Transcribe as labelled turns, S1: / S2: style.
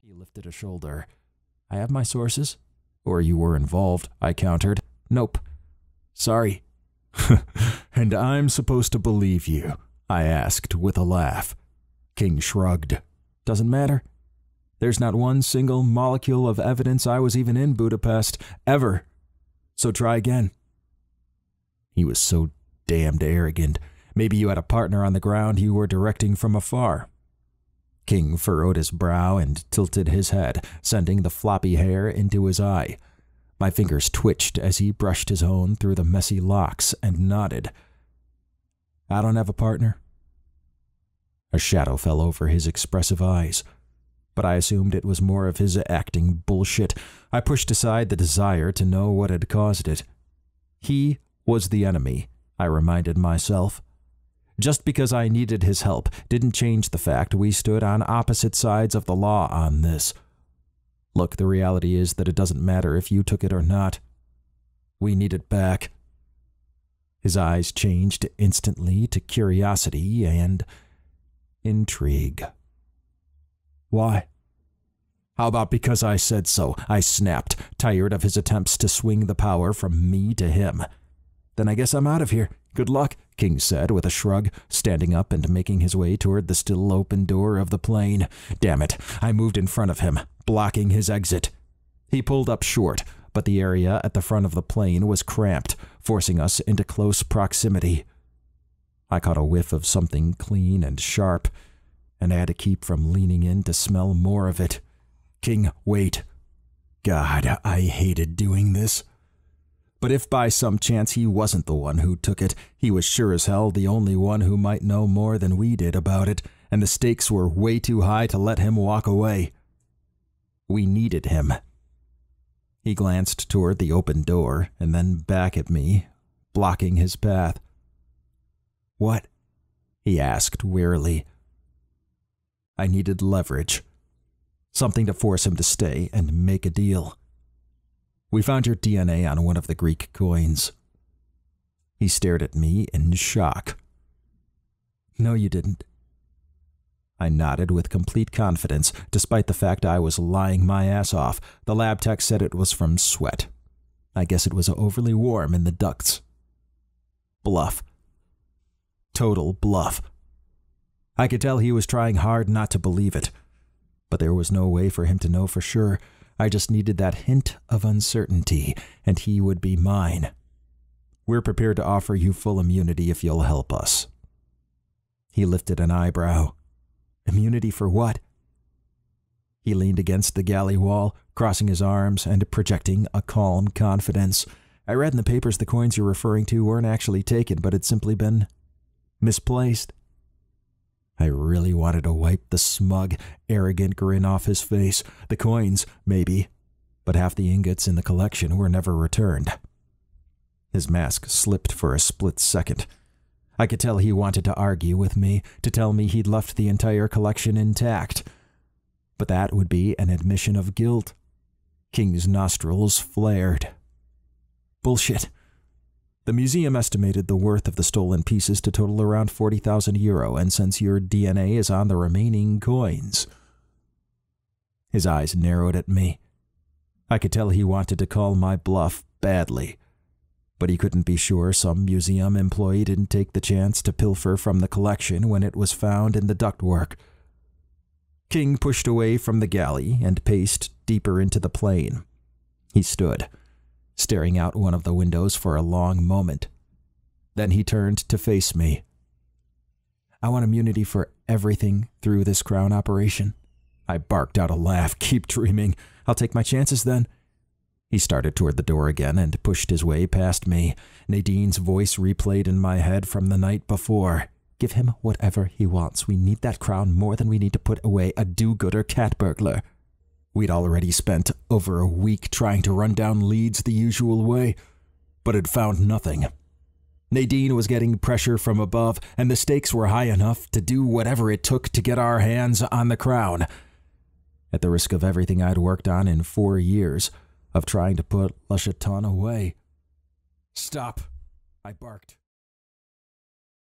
S1: He lifted a shoulder. I have my sources. Or you were involved, I countered. Nope. Sorry. And I'm supposed to believe you, I asked with a laugh. King shrugged. Doesn't matter. There's not one single molecule of evidence I was even in Budapest, ever. So try again. He was so damned arrogant. Maybe you had a partner on the ground you were directing from afar. King furrowed his brow and tilted his head, sending the floppy hair into his eye. My fingers twitched as he brushed his own through the messy locks and nodded. I don't have a partner. A shadow fell over his expressive eyes, but I assumed it was more of his acting bullshit. I pushed aside the desire to know what had caused it. He was the enemy, I reminded myself. Just because I needed his help didn't change the fact we stood on opposite sides of the law on this. Look, the reality is that it doesn't matter if you took it or not. We need it back. His eyes changed instantly to curiosity and intrigue. Why? How about because I said so? I snapped, tired of his attempts to swing the power from me to him. Then I guess I'm out of here. Good luck, King said with a shrug, standing up and making his way toward the still open door of the plane. Damn it, I moved in front of him, blocking his exit. He pulled up short, but the area at the front of the plane was cramped, forcing us into close proximity. I caught a whiff of something clean and sharp, and I had to keep from leaning in to smell more of it. King, wait. God, I hated doing this. But if by some chance he wasn't the one who took it, he was sure as hell the only one who might know more than we did about it, and the stakes were way too high to let him walk away. We needed him. He glanced toward the open door and then back at me, blocking his path. What? He asked wearily. I needed leverage. Something to force him to stay and make a deal. We found your DNA on one of the Greek coins. He stared at me in shock. No, you didn't. I nodded with complete confidence, despite the fact I was lying my ass off. The lab tech said it was from sweat. I guess it was overly warm in the ducts. Bluff. Total bluff. I could tell he was trying hard not to believe it, but there was no way for him to know for sure. I just needed that hint of uncertainty, and he would be mine. We're prepared to offer you full immunity if you'll help us. He lifted an eyebrow. Immunity for what? He leaned against the galley wall, crossing his arms and projecting a calm confidence. I read in the papers the coins you're referring to weren't actually taken, but had simply been misplaced. I really wanted to wipe the smug, arrogant grin off his face. The coins, maybe, but half the ingots in the collection were never returned. His mask slipped for a split second. I could tell he wanted to argue with me, to tell me he'd left the entire collection intact. But that would be an admission of guilt. King's nostrils flared. Bullshit. The museum estimated the worth of the stolen pieces to total around 40,000 euro, and since your DNA is on the remaining coins... His eyes narrowed at me. I could tell he wanted to call my bluff badly, but he couldn't be sure some museum employee didn't take the chance to pilfer from the collection when it was found in the ductwork. King pushed away from the galley and paced deeper into the plane. He stood, staring out one of the windows for a long moment. Then he turned to face me. I want immunity for everything through this crown operation. I barked out a laugh. Keep dreaming. I'll take my chances then. He started toward the door again and pushed his way past me. Nadine's voice replayed in my head from the night before. Give him whatever he wants. We need that crown more than we need to put away a do-gooder cat burglar. We'd already spent over a week trying to run down leads the usual way, but had found nothing. Nadine was getting pressure from above, and the stakes were high enough to do whatever it took to get our hands on the crown. At the risk of everything I'd worked on in 4 years, of trying to put Le Chaton away. Stop, I barked.